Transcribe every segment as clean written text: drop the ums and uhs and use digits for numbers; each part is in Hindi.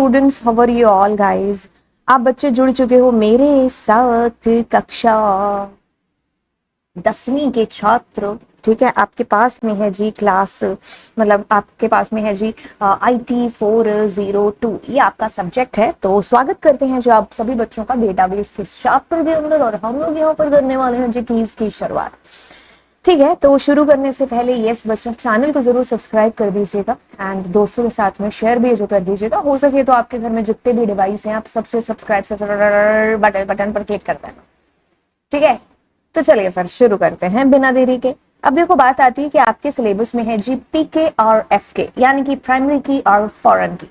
Students, how are you all guys. आप बच्चे जुड़ चुके हो मेरे साथ कक्षा 10वीं के छात्र। ठीक है, आपके पास में है जी क्लास, मतलब आपके पास में है जी IT 402, ये आपका सब्जेक्ट है। तो स्वागत करते हैं जो आप सभी बच्चों का डेटाबेस के चैप्टर के अंदर, और हम लोग यहाँ पर करने वाले हैं जी कीज की शुरुआत। ठीक है, तो शुरू करने से पहले यस बच्चों, चैनल को जरूर सब्सक्राइब कर दीजिएगा एंड दोस्तों के साथ में शेयर भी जो कर दीजिएगा। हो सके तो आपके घर में जितने भी डिवाइस हैं आप सबसे सब्सक्राइब बटन पर क्लिक कर देना। ठीक है, तो चलिए फिर शुरू करते हैं बिना देरी के। अब देखो, बात आती है कि आपके सिलेबस में है जी PK और FK, यानी कि प्राइमरी की और फॉरेन की।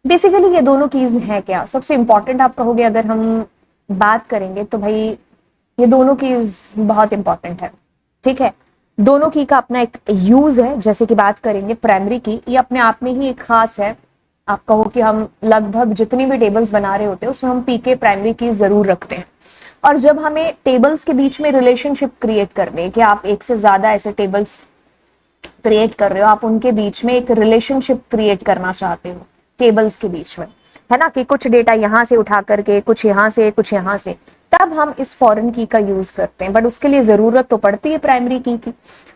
बेसिकली ये दोनों कीज हैं क्या, सबसे इंपॉर्टेंट आप कहोगे अगर हम बात करेंगे तो भाई ये दोनों कीज बहुत इंपॉर्टेंट है। ठीक है, दोनों की का अपना एक यूज है। जैसे कि बात करेंगे प्राइमरी की, ये अपने आप में ही एक खास है। आप कहो कि हम लगभग जितनी भी टेबल्स बना रहे होते हैं उसमें हम PK प्राइमरी की जरूर रखते हैं। और जब हमें टेबल्स के बीच में रिलेशनशिप क्रिएट करने हैं कि आप एक से ज्यादा ऐसे टेबल्स क्रिएट कर रहे हो, आप उनके बीच में एक रिलेशनशिप क्रिएट करना चाहते हो टेबल्स के बीच में, है ना, कि कुछ डेटा यहां से उठा करके कुछ यहां से कुछ यहां से, तब हम इस फॉरेन की का यूज करते हैं। बट उसके लिए जरूरत तो पड़ती है प्राइमरी की।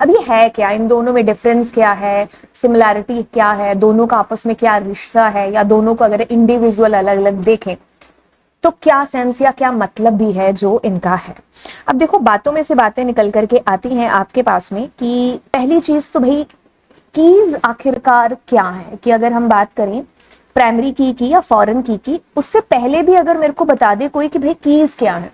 अब ये है क्या, इन दोनों में डिफरेंस क्या है, सिमिलैरिटी क्या है, दोनों का आपस में क्या रिश्ता है, या दोनों को अगर इंडिविजुअल अलग अलग देखें तो क्या सेंस या क्या मतलब भी है जो इनका है। अब देखो, बातों में से बातें निकल करके आती हैं आपके पास में कि पहली चीज तो भाई कीज आखिरकार क्या है, कि अगर हम बात करें प्राइमरी की या फॉरेन की, उससे पहले भी अगर मेरे को बता दे कोई कि भाई कीज क्या है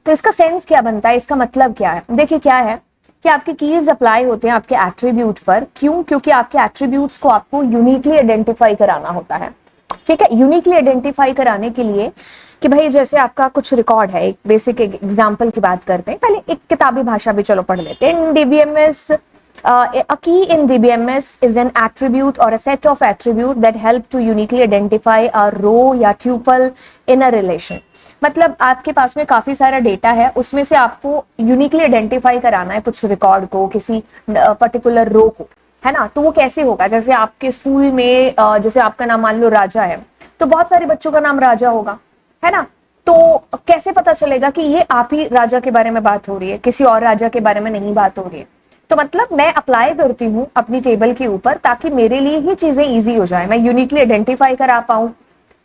तो इसका सेंस क्या बनता है, इसका मतलब क्या है। देखिए क्या है कि आपके कीज अप्लाई होते हैं आपके एट्रीब्यूट पर। क्यों? क्योंकि आपके एट्रीब्यूट्स को आपको यूनिकली आइडेंटिफाई कराना होता है। ठीक है, यूनिकली आइडेंटिफाई कराने के लिए कि भाई जैसे आपका कुछ रिकॉर्ड है, एक बेसिक एग्जांपल की बात करते हैं, पहले एक किताबी भाषा भी चलो पढ़ लेते हैं। इन DBMS, a key in DBMS is an attribute or a set of attribute that help to uniquely identify a row या tuple in a relation। मतलब आपके पास में काफी सारा डेटा है, उसमें से आपको यूनिकली आइडेंटिफाई कराना है कुछ रिकॉर्ड को, किसी पर्टिकुलर रो को, है ना। तो वो कैसे होगा, जैसे आपके स्कूल में जैसे आपका नाम मान लो राजा है, तो बहुत सारे बच्चों का नाम राजा होगा, है ना। तो कैसे पता चलेगा कि ये आप ही राजा के बारे में बात हो रही है, किसी और राजा के बारे में नहीं बात हो रही है। तो मतलब मैं अप्लाई करती हूँ अपनी टेबल के ऊपर ताकि मेरे लिए ही चीजें इजी हो जाए, मैं यूनिकली आइडेंटिफाई करा पाऊं।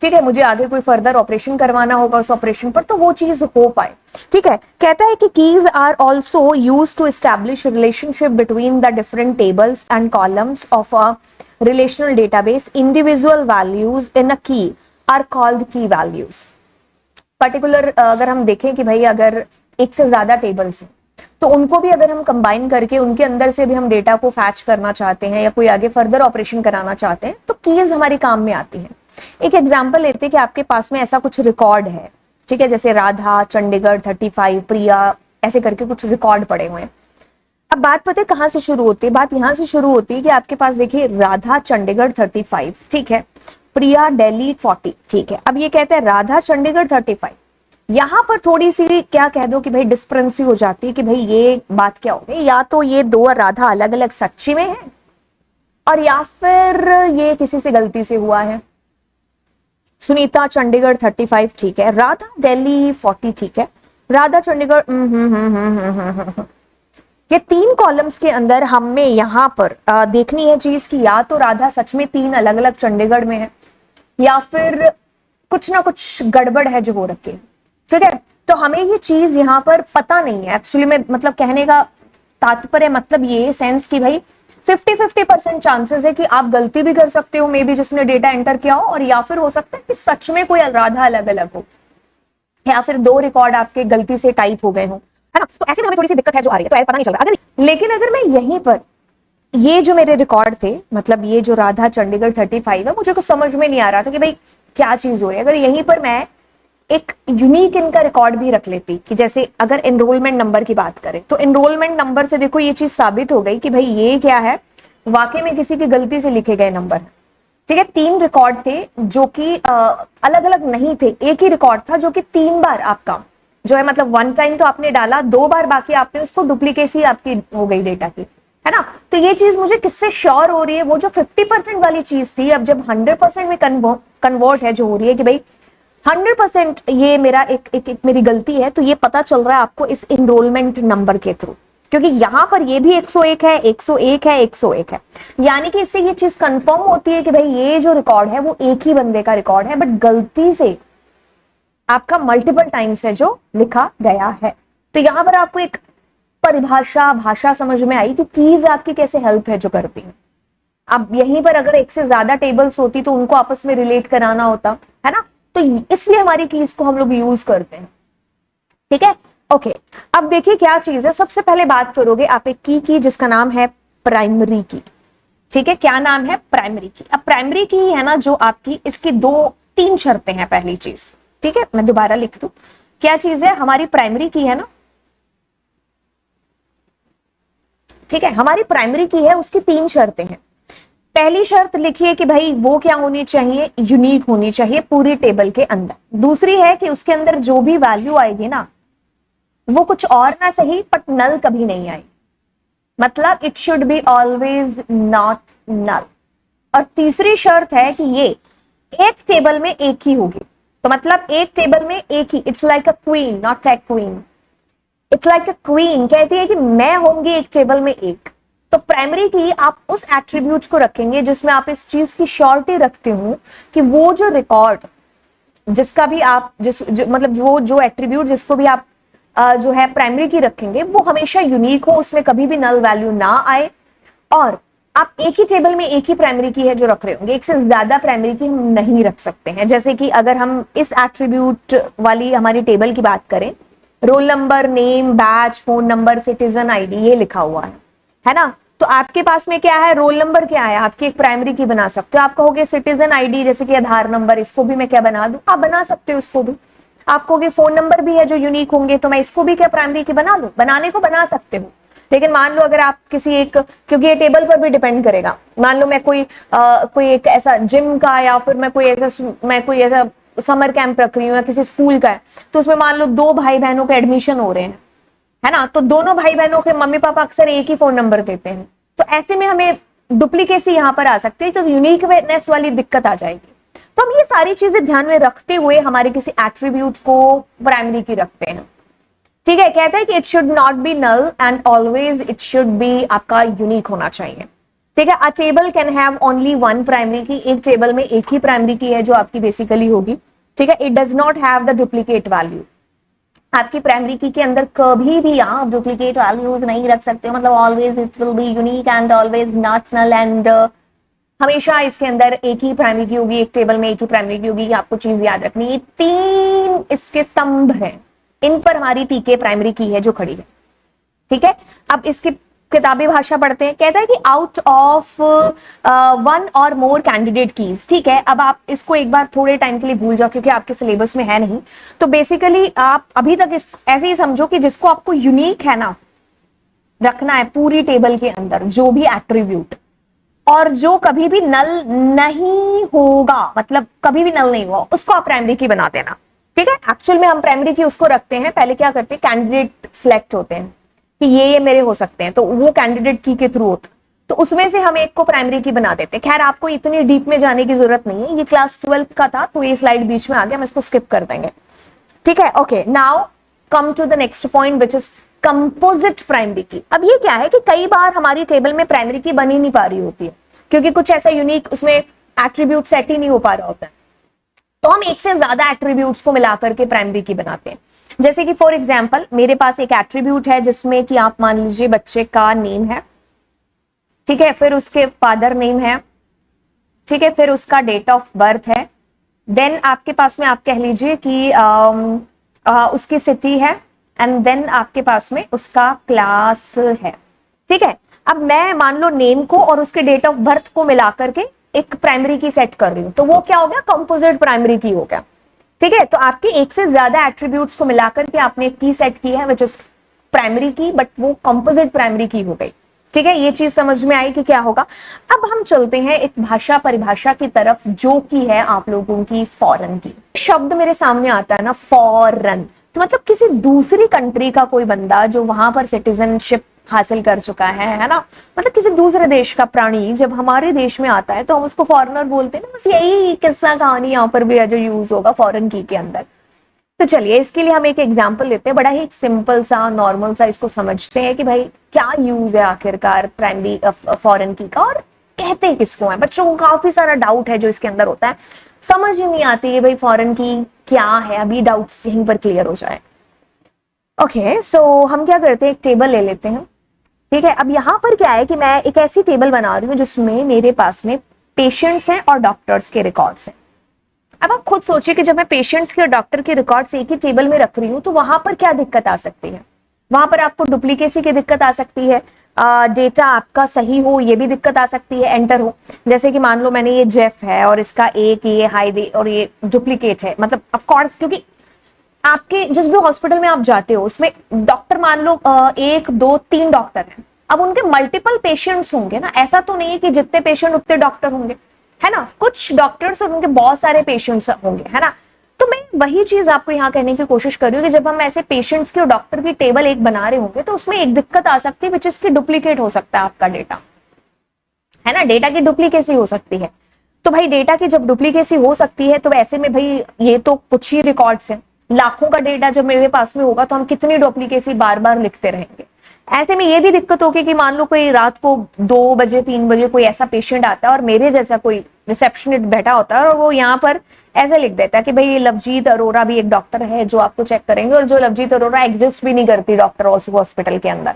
ठीक है, मुझे आगे कोई फर्दर ऑपरेशन करवाना होगा उस ऑपरेशन पर, तो वो चीज हो पाए। ठीक है, कहता है कि keys are also used to establish relationship between the different tables and columns of a relational database. Individual values in a key are called key values. Particular अगर हम देखें कि भाई अगर एक से ज्यादा टेबल्स हैं तो उनको भी अगर हम कंबाइन करके उनके अंदर से भी हम डेटा को फैच करना चाहते हैं या कोई आगे फर्दर ऑपरेशन कराना चाहते हैं तो कीज हमारे काम में आती है। एक एग्जांपल लेते हैं कि आपके पास में ऐसा कुछ रिकॉर्ड है, ठीक है, जैसे राधा, चंडीगढ़ 35, प्रिया, ऐसे करके कुछ रिकॉर्ड पड़े हुए हैं। अब बात पता है कहां से शुरू होती है, बात यहां से शुरू होती है कि आपके पास देखिए राधा चंडीगढ़ 35, ठीक है, प्रिया दिल्ली 40, ठीक है। अब ये कहते हैं राधा चंडीगढ़ 35, यहां पर थोड़ी सी क्या कह दो कि भाई डिस्परेंसी हो जाती है कि भाई ये बात क्या हो गई, या तो ये दो राधा अलग अलग सच्ची में है और या फिर ये किसी से गलती से हुआ है। सुनीता चंडीगढ़ 35, ठीक है, राधा दिल्ली 40, ठीक है, राधा चंडीगढ़ ये तीन कॉलम्स के अंदर हमें यहां पर देखनी है चीज की या तो राधा सच में तीन अलग अलग चंडीगढ़ में है या फिर कुछ ना कुछ गड़बड़ है जो हो रखी है। ठीक है, तो हमें ये चीज यहां पर पता नहीं है एक्चुअली में, मतलब कहने का तात्पर्य मतलब ये सेंस कि भाई 50-50% चांसेस है कि आप गलती भी कर सकते हो मे बी जिसने डेटा एंटर किया हो, और या फिर हो सकता है कि सच में कोई राधा अलग अलग हो, या फिर दो रिकॉर्ड आपके गलती से टाइप हो गए हो, है ना। तो ऐसे में हमें थोड़ी सी दिक्कत है जो आ रही है, तो पता नहीं चल रहा। अगर लेकिन अगर मैं यहीं पर ये जो मेरे रिकॉर्ड थे, मतलब ये जो राधा चंडीगढ़ 35 है, मुझे कुछ समझ में नहीं आ रहा था कि भाई क्या चीज हो रही है। अगर यहीं पर मैं एक यूनिक इनका रिकॉर्ड भी रख लेती कि जैसे अगर एनरोलमेंट नंबर की बात करें तो एनरोलमेंट नंबर से देखो ये चीज साबित हो गई कि भाई ये क्या है, वाकई में किसी की गलती से लिखे गए नंबर। ठीक है, तीन रिकॉर्ड थे जो कि अलग अलग नहीं थे, एक ही रिकॉर्ड था जो कि 3 बार आपका जो है, मतलब वन टाइम तो आपने डाला, 2 बार बाकी आपने उसको डुप्लीकेसी आपकी हो गई डेटा की, है ना। तो ये चीज मुझे किससे श्योर हो रही है, वो जो 50% वाली चीज थी, अब जब 100% में कन्वर्ट है, जो हो रही है कि भाई 100% ये मेरा एक मेरी गलती है, तो ये पता चल रहा है आपको इस इनरोलमेंट नंबर के थ्रू, क्योंकि यहां पर ये भी 101 है, 101 है, 101 है, यानी कि इससे ये चीज कंफर्म होती है कि भाई ये जो रिकॉर्ड है वो एक ही बंदे का रिकॉर्ड है, बट गलती से आपका मल्टीपल टाइम्स है जो लिखा गया है। तो यहां पर आपको एक परिभाषा, भाषा समझ में आई कि कीज आपकी कैसे हेल्प है जो करती है। अब यहीं पर अगर एक से ज्यादा टेबल्स होती तो उनको आपस में रिलेट कराना होता, है ना, तो इसलिए हमारी कीज को हम लोग यूज करते हैं। ठीक है, ओके। अब देखिए क्या चीज है, सबसे पहले बात करोगे आप एक की जिसका नाम है प्राइमरी की। ठीक है, क्या नाम है, प्राइमरी की। अब प्राइमरी की है ना जो आपकी, इसकी तीन शर्तें हैं। पहली चीज, ठीक है, मैं दोबारा लिख दूं, क्या चीज है हमारी प्राइमरी की है ना, ठीक है, हमारी प्राइमरी की है, उसकी तीन शर्तें हैं। पहली शर्त लिखिए कि भाई वो क्या होनी चाहिए, यूनिक होनी चाहिए पूरी टेबल के अंदर। दूसरी है कि उसके अंदर जो भी वैल्यू आएगी ना वो कुछ और ना सही बट नल कभी नहीं आएगी, मतलब it should be always not null. और तीसरी शर्त है कि ये एक टेबल में एक ही होगी, तो मतलब एक टेबल में एक ही, it's like a queen, not a queen, it's like a queen, कहती है कि मैं होंगी एक टेबल में एक। तो प्राइमरी की आप उस एट्रीब्यूट को रखेंगे जिसमें आप इस चीज की श्योरिटी रखते हो कि वो जो रिकॉर्ड जिसका भी आप मतलब वो जो एट्रीब्यूट जिसको भी आप जो है प्राइमरी की रखेंगे वो हमेशा यूनिक हो, उसमें कभी भी नल वैल्यू ना आए। और आप एक ही टेबल में एक ही प्राइमरी की है जो रख रहे होंगे, एक से ज्यादा प्राइमरी की हम नहीं रख सकते हैं। जैसे कि अगर हम इस एट्रीब्यूट वाली हमारी टेबल की बात करें, roll number, name, batch, phone number, citizen ID, ये लिखा हुआ है ना, तो आपके पास में क्या है, रोल नंबर क्या है, आपकी एक प्राइमरी की बना सकते हो। आप कहोगे सिटीजन आईडी जैसे कि आधार नंबर, इसको भी मैं क्या बना दूं, आप बना सकते हो इसको भी। आप कहोगे फोन नंबर भी है जो यूनिक होंगे, तो मैं इसको भी क्या प्राइमरी की बना दूं, बनाने को बना सकते हो। लेकिन मान लो अगर आप किसी एक, क्योंकि ये टेबल पर भी डिपेंड करेगा, मान लो मैं कोई एक ऐसा जिम का या फिर मैं कोई ऐसा समर कैंप रख रही हूँ या किसी स्कूल का है, तो उसमें मान लो दो भाई बहनों के एडमिशन हो रहे हैं, है ना, तो दोनों भाई बहनों के मम्मी पापा अक्सर एक ही फोन नंबर देते हैं, तो ऐसे में हमें डुप्लीकेसी यहां पर आ सकती है, तो यूनिकनेस वाली दिक्कत आ जाएगी। तो हम ये सारी चीजें ध्यान में रखते हुए हमारे किसी एट्रीब्यूट को प्राइमरी की रखते हैं। ठीक है, कहता है कि it should not be null and always it should be आपका यूनिक होना चाहिए। ठीक है, a table can have only one primary key, एक टेबल में एक ही प्राइमरी की है जो आपकी बेसिकली होगी। ठीक है, it does not have the duplicate value, आपकी प्राइमरी की के अंदर कभी भी आप डुप्लीकेट वैल्यूज नहीं रख सकते हो, मतलब always it will be unique and always not null, and हमेशा इसके अंदर एक ही प्राइमरी की होगी, एक टेबल में एक ही प्राइमरी की होगी। आपको चीज याद रखनी, ये तीन इसके स्तंभ हैं, इन पर हमारी पीके प्राइमरी की है जो खड़ी है। ठीक है, अब इसकी किताबी भाषा पढ़ते हैं। कहता है कि आउट ऑफ वन और मोर कैंडिडेट कीज। ठीक है, अब आप इसको एक बार थोड़े टाइम के लिए भूल जाओ क्योंकि आपके सिलेबस में है नहीं, तो बेसिकली आप अभी तक ऐसे ही समझो कि जिसको आपको यूनिक है ना रखना है पूरी टेबल के अंदर, जो भी एट्रीब्यूट, और जो कभी भी नल नहीं होगा, मतलब कभी भी नल नहीं होगा, उसको आप प्राइमरी की बना देना। ठीक है, एक्चुअल में हम प्राइमरी की उसको रखते हैं, पहले क्या करते हैं, कैंडिडेट सिलेक्ट होते हैं कि ये मेरे हो सकते हैं, तो वो कैंडिडेट की के थ्रू होता, तो उसमें से हम एक को प्राइमरी की बना देते हैं। खैर आपको इतनी डीप में जाने की जरूरत नहीं है, ये क्लास 12 का था तो ये स्लाइड बीच में आ गया, हम इसको स्किप कर देंगे। ठीक है, okay, now come to the next point which is composite primary key. अब ये क्या है कि कई बार हमारी टेबल में प्राइमरी की बनी नहीं पा रही होती है क्योंकि कुछ ऐसा यूनिक उसमें एट्रीब्यूट सेट ही नहीं हो पा रहा होता है, तो हम एक से ज्यादा एट्रीब्यूट्स को मिलाकर के प्राइमरी की बनाते हैं। जैसे कि फॉर एग्जांपल मेरे पास एक एट्रीब्यूट है जिसमें कि आप मान लीजिए बच्चे का नेम है, ठीक है, फिर उसके फादर नेम है, ठीक है, फिर उसका डेट ऑफ बर्थ है, देन आपके पास में आप कह लीजिए कि उसकी सिटी है, एंड देन आपके पास में उसका क्लास है। ठीक है, अब मैं मान लो नेम को और उसके डेट ऑफ बर्थ को मिलाकर के एक प्राइमरी की सेट कर रही हूं, तो वो क्या हो गया, कंपोजिट प्राइमरी की हो गया। ठीक है, तो आपके एक से ज्यादा एट्रीब्यूट्स को मिलाकर के आपने एक की सेट की है विच इज प्राइमरी की, बट वो कंपोजिट प्राइमरी की हो गई। ठीक है, ये चीज समझ में आई कि क्या होगा। अब हम चलते हैं एक भाषा परिभाषा की तरफ जो की है आप लोगों की फॉरेन की। शब्द मेरे सामने आता है ना फॉरेन, तो मतलब किसी दूसरी कंट्री का कोई बंदा जो वहां पर सिटीजनशिप हासिल कर चुका है ना। मतलब किसी दूसरे देश का प्राणी जब हमारे देश में आता है तो हम उसको फॉरेनर बोलते हैं ना। बस यही किस्सा कहानी यहाँ पर भी है जो यूज होगा फॉरेन की के अंदर। तो चलिए इसके लिए हम एक एग्जाम्पल लेते हैं, बड़ा ही सिंपल सा नॉर्मल सा इसको समझते हैं कि भाई क्या यूज है आखिरकार प्राइमरी फॉरेन की का, और कहते किसको है। बच्चों को काफी सारा डाउट है जो इसके अंदर होता है, समझ ही नहीं आती है भाई फॉरेन की क्या है। अभी डाउट्स यहीं पर क्लियर हो जाए। ओके सो हम क्या करते हैं, एक टेबल ले लेते हैं। ठीक है, अब यहाँ पर क्या है कि मैं एक ऐसी टेबल बना रही हूँ जिसमें मेरे पास में पेशेंट्स हैं और डॉक्टर्स के रिकॉर्ड्स हैं। अब आप खुद सोचिए कि जब मैं पेशेंट्स के और डॉक्टर के रिकॉर्ड्स एक ही टेबल में रख रही हूँ तो वहां पर क्या दिक्कत आ सकती है। वहां पर आपको डुप्लीकेसी की दिक्कत आ सकती है, डेटा आपका सही हो ये भी दिक्कत आ सकती है, एंटर हो। जैसे कि मान लो मैंने ये जेफ है और इसका एक ये हाई दे और ये डुप्लीकेट है, मतलब ऑफ कोर्स क्योंकि आपके जिस भी हॉस्पिटल में आप जाते हो उसमें डॉक्टर मान लो 1 2 3 डॉक्टर हैं। अब उनके मल्टीपल पेशेंट्स होंगे ना, ऐसा तो नहीं है कि जितने पेशेंट उतने डॉक्टर होंगे, है ना। कुछ डॉक्टर्स और उनके बहुत सारे पेशेंट्स होंगे, है ना। तो मैं वही चीज आपको यहाँ कहने की कोशिश कर रही हूँ कि जब हम ऐसे पेशेंट्स की और डॉक्टर की टेबल एक बना रहे होंगे तो उसमें एक दिक्कत आ सकती है विच इज की डुप्लीकेट हो सकता है आपका डेटा, है ना। डेटा की डुप्लीकेसी हो सकती है। तो भाई डेटा की जब डुप्लीकेसी हो सकती है तो ऐसे में भाई ये तो कुछ ही रिकॉर्ड्स हैं, लाखों का डेटा जब मेरे पास में होगा तो हम कितनी डुप्लीकेसी बार बार लिखते रहेंगे। ऐसे में ये भी दिक्कत होगी कि मान लो कोई रात को 2 बजे 3 बजे कोई ऐसा पेशेंट आता है और मेरे जैसा कोई रिसेप्शनिस्ट बैठा होता है और वो यहाँ पर ऐसे लिख देता है कि भाई लवजीत अरोरा भी एक डॉक्टर है जो आपको चेक करेंगे, और जो लवजीत अरोरा एग्जिस्ट भी नहीं करती डॉक्टर हॉस्पिटल के अंदर।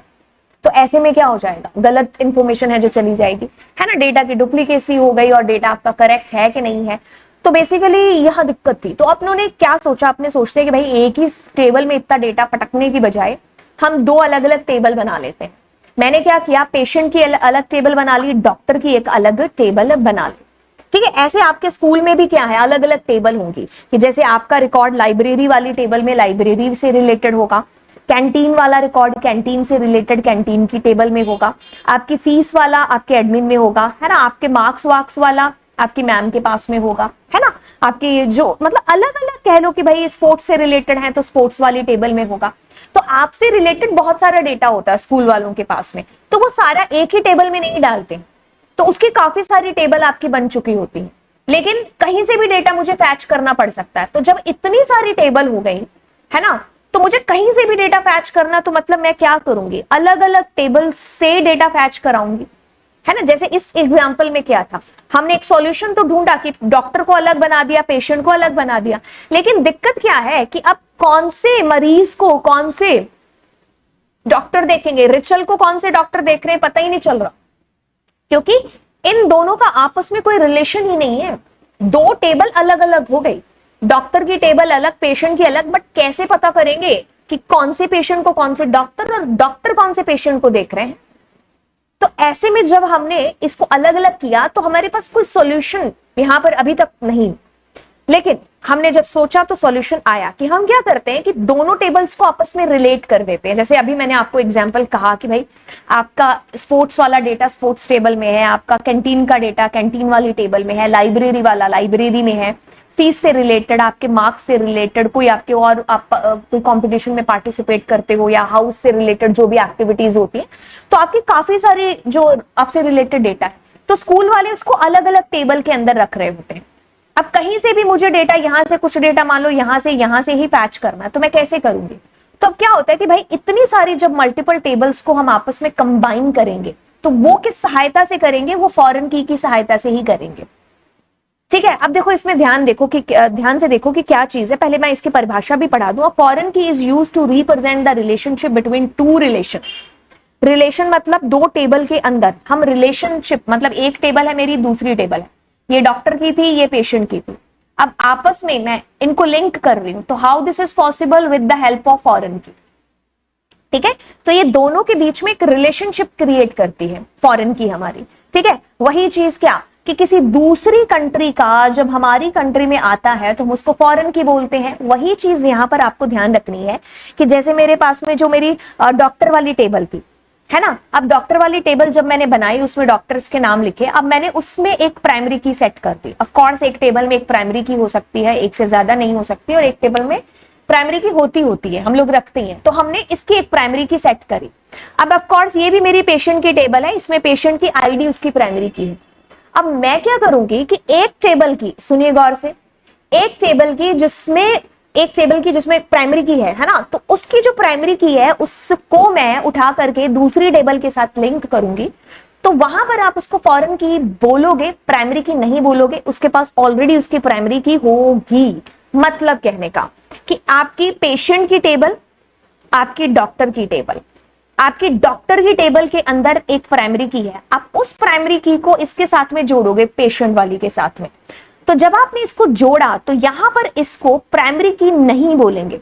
तो ऐसे में क्या हो जाएगा, गलत इंफॉर्मेशन है जो चली जाएगी, है ना। डेटा की डुप्लीकेसी हो गई और डेटा आपका करेक्ट है कि नहीं है। तो बेसिकली यह दिक्कत थी। तो अपनों ने क्या सोचा, अपने सोचते हैं कि भाई एक ही टेबल में इतना डेटा पटकने की बजाय हम 2 अलग अलग टेबल बना लेते हैं। मैंने क्या किया, पेशेंट की अलग टेबल बना ली, डॉक्टर की एक अलग टेबल बना ली। ठीक है, ऐसे आपके स्कूल में भी क्या है, अलग अलग टेबल होंगी कि जैसे आपका रिकॉर्ड लाइब्रेरी वाली टेबल में लाइब्रेरी से रिलेटेड होगा, कैंटीन वाला रिकॉर्ड कैंटीन से रिलेटेड कैंटीन की टेबल में होगा, आपकी फीस वाला आपके एडमिन में होगा, है ना। आपके मार्क्स वार्क्स वाला आपकी मैम के पास में होगा, है ना। आपकी जो मतलब अलग अलग कह लो कि भाई स्पोर्ट्स से रिलेटेड है तो स्पोर्ट्स वाली टेबल में होगा। तो आपसे रिलेटेड बहुत सारा डेटा होता है स्कूल वालों के पास में, तो वो सारा एक ही टेबल में नहीं डालते, तो उसकी काफी सारी टेबल आपकी बन चुकी होती है। लेकिन कहीं से भी डेटा मुझे फैच करना पड़ सकता है। तो जब इतनी सारी टेबल हो गई, है ना, तो मुझे कहीं से भी डेटा फैच करना, तो मतलब मैं क्या करूंगी, अलग अलग टेबल से डेटा फैच कराऊंगी, है ना। जैसे इस एग्जाम्पल में क्या था, हमने एक सॉल्यूशन तो ढूंढा कि डॉक्टर को अलग बना दिया, पेशेंट को अलग बना दिया, लेकिन दिक्कत क्या है कि अब कौन से मरीज को कौन से डॉक्टर देखेंगे, रिचल को कौन से डॉक्टर देख रहे हैं पता ही नहीं चल रहा, क्योंकि इन दोनों का आपस में कोई रिलेशन ही नहीं है। 2 टेबल अलग अलग हो गई, डॉक्टर की टेबल अलग, पेशेंट की अलग, बट कैसे पता करेंगे कि कौन से पेशेंट को कौन से डॉक्टर और डॉक्टर कौन से पेशेंट को देख रहे हैं। तो ऐसे में जब हमने इसको अलग अलग किया तो हमारे पास कोई सॉल्यूशन यहां पर अभी तक नहीं, लेकिन हमने जब सोचा तो सॉल्यूशन आया कि हम क्या करते हैं कि दोनों टेबल्स को आपस में रिलेट कर देते हैं। जैसे अभी मैंने आपको एग्जांपल कहा कि भाई आपका स्पोर्ट्स वाला डेटा स्पोर्ट्स टेबल में है, आपका कैंटीन का डेटा कैंटीन वाली टेबल में है, लाइब्रेरी वाला लाइब्रेरी में है, फीस से रिलेटेड, आपके मार्क्स से रिलेटेड, कोई आपके और आप कोई कंपटीशन में पार्टिसिपेट करते हो या हाउस से रिलेटेड जो भी एक्टिविटीज होती है, तो आपकी काफी सारी जो आपसे रिलेटेड डेटा है, तो स्कूल वाले उसको अलग अलग टेबल के अंदर रख रहे होते हैं। अब कहीं से भी मुझे डेटा, यहां से कुछ डेटा मान लो यहां से ही फैच करना है, तो मैं कैसे करूंगी। तो अब क्या होता है कि भाई इतनी सारी जब मल्टीपल टेबल्स को हम आपस में कंबाइन करेंगे तो वो किस सहायता से करेंगे, वो फॉरेन की सहायता से ही करेंगे। ठीक है, अब देखो इसमें ध्यान से देखो कि क्या चीज है। पहले मैं इसकी परिभाषा भी पढ़ा दूं। Foreign key is used to represent the relationship between 2 relations. Relation मतलब 2 टेबल के अंदर हम रिलेशनशिप, मतलब एक टेबल है मेरी, दूसरी टेबल है, ये डॉक्टर की थी, ये पेशेंट की थी, अब आपस में मैं इनको लिंक कर रही हूं। तो how this is possible, with the help of foreign की। ठीक है, तो ये दोनों के बीच में एक रिलेशनशिप क्रिएट करती है फॉरेन की हमारी। ठीक है, वही चीज क्या कि किसी दूसरी कंट्री का जब हमारी कंट्री में आता है तो हम उसको फॉरेन की बोलते हैं। वही चीज यहां पर आपको ध्यान रखनी है कि जैसे मेरे पास में जो मेरी डॉक्टर वाली टेबल थी, है ना, अब डॉक्टर वाली टेबल जब मैंने बनाई उसमें डॉक्टर्स के नाम लिखे, अब मैंने उसमें एक प्राइमरी की सेट कर दी। ऑफ कोर्स एक टेबल में एक प्राइमरी की हो सकती है, एक से ज्यादा नहीं हो सकती, और एक टेबल में प्राइमरी की होती है, हम लोग रखते हैं, तो हमने इसकी एक प्राइमरी की सेट करी। अब ऑफ कोर्स ये भी मेरी पेशेंट की टेबल है, इसमें पेशेंट की आईडी उसकी प्राइमरी की है। अब मैं क्या करूंगी कि एक टेबल की, सुनिए गौर से, एक टेबल की जिसमें प्राइमरी की है ना, तो उसकी जो प्राइमरी की है उसको मैं उठा करके दूसरी टेबल के साथ लिंक करूंगी। तो वहां पर आप उसको फॉरेन की बोलोगे, प्राइमरी की नहीं बोलोगे, उसके पास ऑलरेडी उसकी प्राइमरी की होगी। मतलब कहने का कि आपकी पेशेंट की टेबल, आपकी डॉक्टर की टेबल, आपकी डॉक्टर की टेबल के अंदर एक प्राइमरी की है, आप उस प्राइमरी की को इसके साथ में जोड़ोगे, पेशेंट वाली के साथ में। तो जब आपने इसको जोड़ा तो यहां पर इसको प्राइमरी की नहीं बोलेंगे,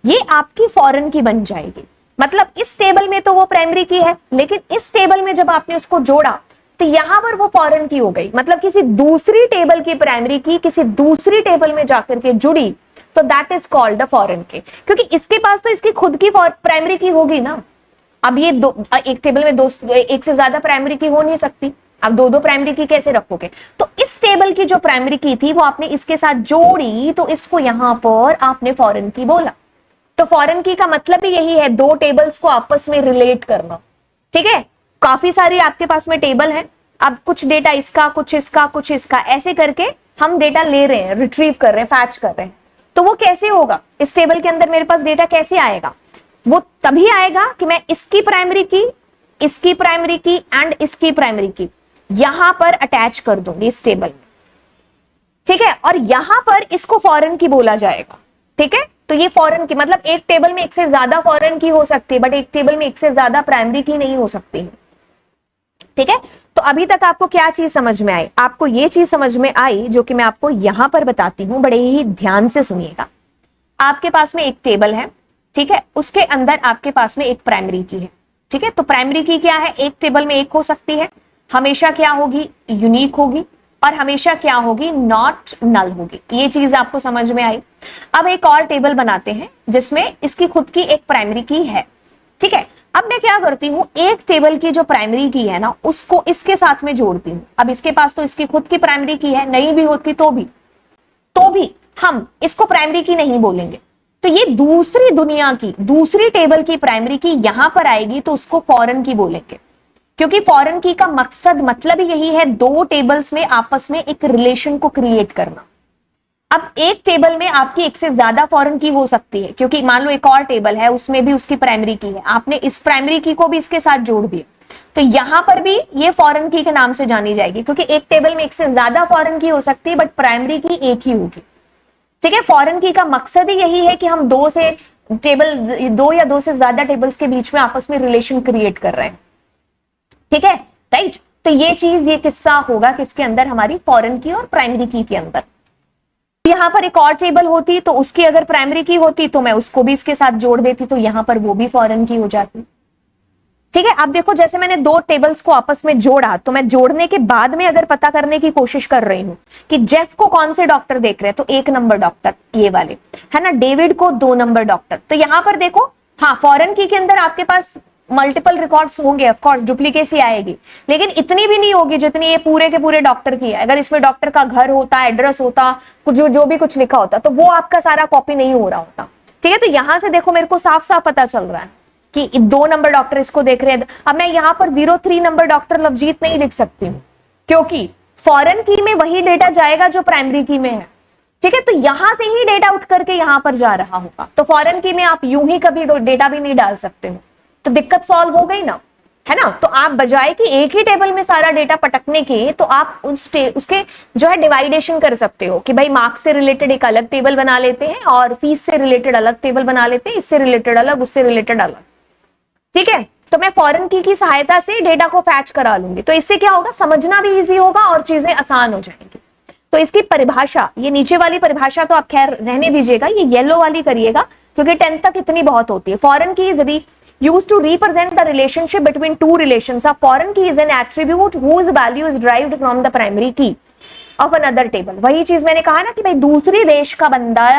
ये आपकी फॉरेन की बन जाएगी। मतलब इस टेबल में तो वो प्राइमरी की है, लेकिन इस टेबल में जब आपने उसको जोड़ा तो यहां पर वो फॉरेन की हो गई। मतलब किसी दूसरी टेबल की प्राइमरी की किसी दूसरी टेबल में जाकर के जुड़ी, तो that is called the foreign की, क्योंकि इसके पास तो इसकी खुद की प्राइमरी की होगी ना। अब ये एक टेबल में एक से ज्यादा प्राइमरी की हो नहीं सकती, आप दो प्राइमरी की कैसे रखोगे? तो इस टेबल की जो प्राइमरी की थी वो आपने इसके साथ जोड़ी, तो इसको यहां पर आपने फॉरेन की बोला। तो फॉरेन की का मतलब ही यही है, दो टेबल्स को आपस में रिलेट करना। ठीक है, काफी सारी आपके पास में टेबल है, अब कुछ डेटा इसका, कुछ इसका, कुछ इसका, ऐसे करके हम डेटा ले रहे हैं, रिट्रीव कर रहे हैं, फैच कर रहे हैं। तो वो कैसे होगा? इस टेबल के अंदर मेरे पास डेटा कैसे आएगा? वो तभी आएगा कि मैं इसकी प्राइमरी की, इसकी प्राइमरी की एंड इसकी प्राइमरी की यहां पर अटैच कर दूंगी इस टेबल में। ठीक है, और यहां पर इसको फॉरेन की बोला जाएगा। ठीक है, तो ये फॉरेन की मतलब एक टेबल में एक से ज्यादा फॉरेन की हो सकती है, बट एक टेबल में एक से ज्यादा प्राइमरी की नहीं हो सकती है। ठीक है, तो अभी तक आपको क्या चीज समझ में आई? आपको ये चीज समझ में आई जो कि मैं आपको यहां पर बताती हूं, बड़े ही ध्यान से सुनिएगा। आपके पास में एक टेबल है, ठीक है, उसके अंदर आपके पास में एक प्राइमरी की है। ठीक है, तो प्राइमरी की क्या है? एक टेबल में एक हो सकती है, हमेशा क्या होगी? यूनिक होगी, और हमेशा क्या होगी? नॉट नल होगी। ये चीज आपको समझ में आई। अब एक और टेबल बनाते हैं जिसमें इसकी खुद की एक प्राइमरी की है। ठीक है, अब मैं क्या करती हूं, एक टेबल की जो प्राइमरी की है ना उसको इसके साथ में जोड़ती हूं। अब इसके पास तो इसकी खुद की प्राइमरी की है, नहीं भी होती तो भी हम इसको प्राइमरी की नहीं बोलेंगे। तो ये दूसरी दुनिया की, दूसरी टेबल की प्राइमरी की यहां पर आएगी तो उसको फॉरेन की बोलेंगे, क्योंकि फॉरेन की का मकसद मतलब यही है, दो टेबल्स में आपस में एक रिलेशन को क्रिएट करना। अब एक टेबल में आपकी एक से ज्यादा फॉरेन की हो सकती है, क्योंकि मान लो एक और टेबल है उसमें भी उसकी प्राइमरी की है, आपने इस प्राइमरी की को भी इसके साथ जोड़ दिया, तो यहां पर भी ये फॉरेन की के नाम से जानी जाएगी, क्योंकि एक टेबल में एक से ज्यादा फॉरेन की हो सकती है बट प्राइमरी की एक ही होगी। ठीक है, फॉरेन की का मकसद ही यही है कि हम दो या दो से ज्यादा टेबल्स के बीच में आपस में रिलेशन क्रिएट कर रहे हैं। ठीक है, राइट। तो ये किस्सा होगा किसके अंदर? हमारी फॉरेन की और प्राइमरी की के अंदर। यहां पर एक और टेबल होती तो उसकी अगर प्राइमरी की होती तो मैं उसको भी इसके साथ जोड़ देती, तो यहां पर वो भी फॉरेन की हो जाती। ठीक है, अब देखो जैसे मैंने दो टेबल्स को आपस में जोड़ा, तो मैं जोड़ने के बाद में अगर पता करने की कोशिश कर रही हूं कि जेफ को कौन से डॉक्टर देख रहे हैं, तो 1 नंबर डॉक्टर ये वाले है ना, डेविड को 2 नंबर डॉक्टर। तो यहां पर देखो, हाँ, फॉरेन की के अंदर आपके पास मल्टीपल रिकॉर्ड्स होंगे, ऑफ कोर्स डुप्लीकेसी आएगी, लेकिन इतनी भी नहीं होगी जितनी ये पूरे के पूरे डॉक्टर की है। अगर इसमें डॉक्टर का घर होता, एड्रेस होता, कुछ जो भी कुछ लिखा होता, तो वो आपका सारा कॉपी नहीं हो रहा होता। ठीक है, तो यहां से देखो मेरे को साफ साफ पता चल रहा है कि 2 नंबर डॉक्टर इसको देख रहे हैं। अब मैं यहां पर 03 नंबर डॉक्टर लवजीत नहीं लिख सकती हूँ, क्योंकि फॉरेन की में वही डेटा जाएगा जो प्राइमरी की में है। ठीक है, तो यहां से ही डेटा उठ करके यहां पर जा रहा होगा, तो फॉरेन की में आप यूं ही कभी डेटा भी नहीं डाल सकते हो, तो दिक्कत सॉल्व हो गई ना, है ना। तो आप बजाय कि एक ही टेबल में सारा डेटा पटकने के, तो आप उसके जो है डिवाइडेशन कर सकते हो कि भाई मार्क्स से रिलेटेड एक अलग टेबल बना लेते हैं और फीस से रिलेटेड अलग टेबल बना लेते हैं, इससे रिलेटेड अलग, उससे रिलेटेड अलग। ठीक है, तो मैं फॉरेन की सहायता से डेटा को फैच करा लूंगी, तो इससे क्या होगा, समझना भी इजी होगा और चीजें आसान हो जाएंगी। तो इसकी परिभाषा, ये नीचे वाली परिभाषा तो आप खैर रहने दीजिएगा, ये येलो वाली करिएगा, क्योंकि 10th तक इतनी बहुत होती है। Foreign key is used to represent the relationship between two relations. A foreign key is an attribute whose value is derived from the primary key of another table. वही चीज मैंने कहा ना कि भाई दूसरी देश का बंदा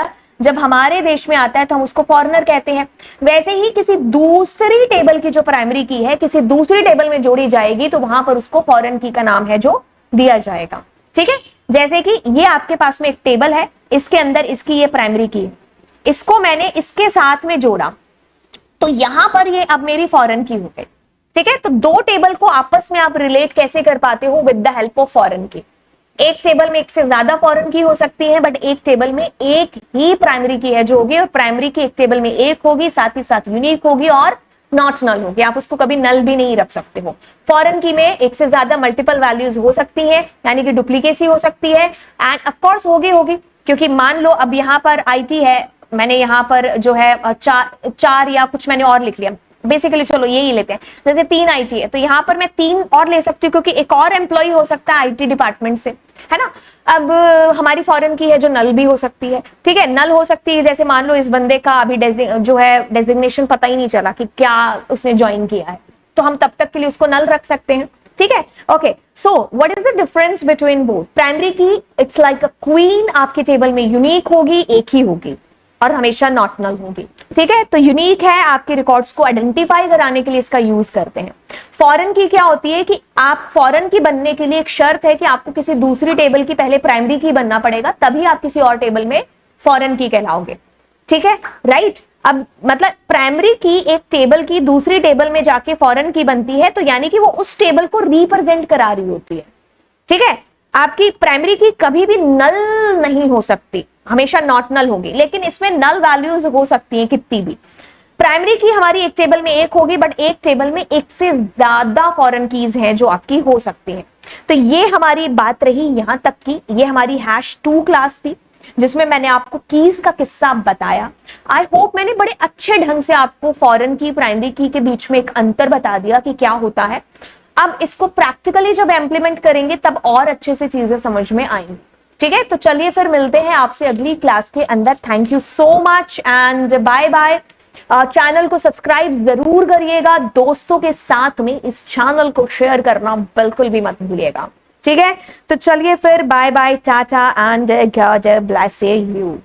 जब हमारे देश में आता है तो हम उसको फॉरेनर कहते हैं। वैसे ही किसी दूसरी टेबल की जो प्राइमरी की है किसी दूसरी टेबल में जोड़ी जाएगी तो वहां पर उसको फॉरेन की का नाम है जो दिया जाएगा। ठीक है, जैसे कि ये आपके पास में एक टेबल है, इसके अंदर इसकी ये प्राइमरी की है, इसको मैंने इसके साथ में जोड़ा, तो यहां पर ये अब मेरी फॉरेन की हो गई। ठीक है, तो दो टेबल को आपस में आप रिलेट कैसे कर पाते हो? With the help of foreign की। एक टेबल में एक से ज्यादा फॉरेन की हो सकती है, बट एक टेबल में एक ही प्राइमरी की है जो होगी, और प्राइमरी की एक टेबल में एक होगी, साथ ही साथ यूनिक होगी और नॉट नल होगी। आप उसको कभी नल भी नहीं रख सकते हो। फॉरेन की में एक से ज्यादा मल्टीपल वैल्यूज हो सकती है, यानी कि डुप्लीकेसी हो सकती है, एंड ऑफ कोर्स होगी, क्योंकि मान लो अब यहां पर IT है, मैंने यहां पर जो है चार या कुछ मैंने और लिख लिया, बेसिकली चलो यही लेते हैं। जैसे 3 IT है, तो यहां पर मैं 3 और ले सकती हूँ, क्योंकि एक और एम्प्लॉय हो सकता है IT डिपार्टमेंट से, है ना। अब हमारी फॉरेन की है जो नल भी हो सकती है। ठीक है, नल हो सकती है, जैसे मान लो इस बंदे का अभी जो है डेजिग्नेशन पता ही नहीं चला कि क्या उसने ज्वाइन किया है, तो हम तब तक के लिए उसको नल रख सकते हैं। ठीक है, okay. So what is the difference between both? Primary की इट्स लाइक अ क्वीन, आपके टेबल में यूनिक होगी, एक ही होगी और हमेशा नॉट नल होगी। ठीक है, तो यूनिक है, आपके रिकॉर्ड्स को आइडेंटिफाई कराने के लिए इसका यूज करते हैं। फॉरेन की क्या होती है कि आप फॉरेन की बनने के लिए एक शर्त है कि आपको किसी दूसरी टेबल की पहले प्राइमरी की बनना पड़ेगा, तभी आप किसी और टेबल में फॉरेन की कहलाओगे। ठीक है, राइट। अब मतलब प्राइमरी की एक टेबल की दूसरी टेबल में जाके फॉरेन की बनती है, तो यानी कि वो उस टेबल को रिप्रेजेंट करा रही होती है। ठीक है, आपकी प्राइमरी की कभी भी नल नहीं हो सकती, हमेशा नॉट नल होगी, लेकिन इसमें नल वैल्यूज हो सकती हैं कितनी भी। प्राइमरी की हमारी एक टेबल में एक होगी, बट एक टेबल में एक से ज्यादा फॉरेन कीज हैं जो आपकी हो सकती हैं। तो ये हमारी बात रही यहां तक की। ये हमारी #2 क्लास थी, जिसमें मैंने आपको कीज का किस्सा बताया। आई होप मैंने बड़े अच्छे ढंग से आपको फॉरेन की प्राइमरी की के बीच में एक अंतर बता दिया कि क्या होता है। अब इसको प्रैक्टिकली जब इम्प्लीमेंट करेंगे तब और अच्छे से चीजें समझ में आएंगी। ठीक है, तो चलिए फिर मिलते हैं आपसे अगली क्लास के अंदर। Thank you so much and bye bye. Channel को सब्सक्राइब जरूर करिएगा, दोस्तों के साथ में इस चैनल को शेयर करना बिल्कुल भी मत भूलिएगा। ठीक है, तो चलिए फिर bye bye, tata and god bless you.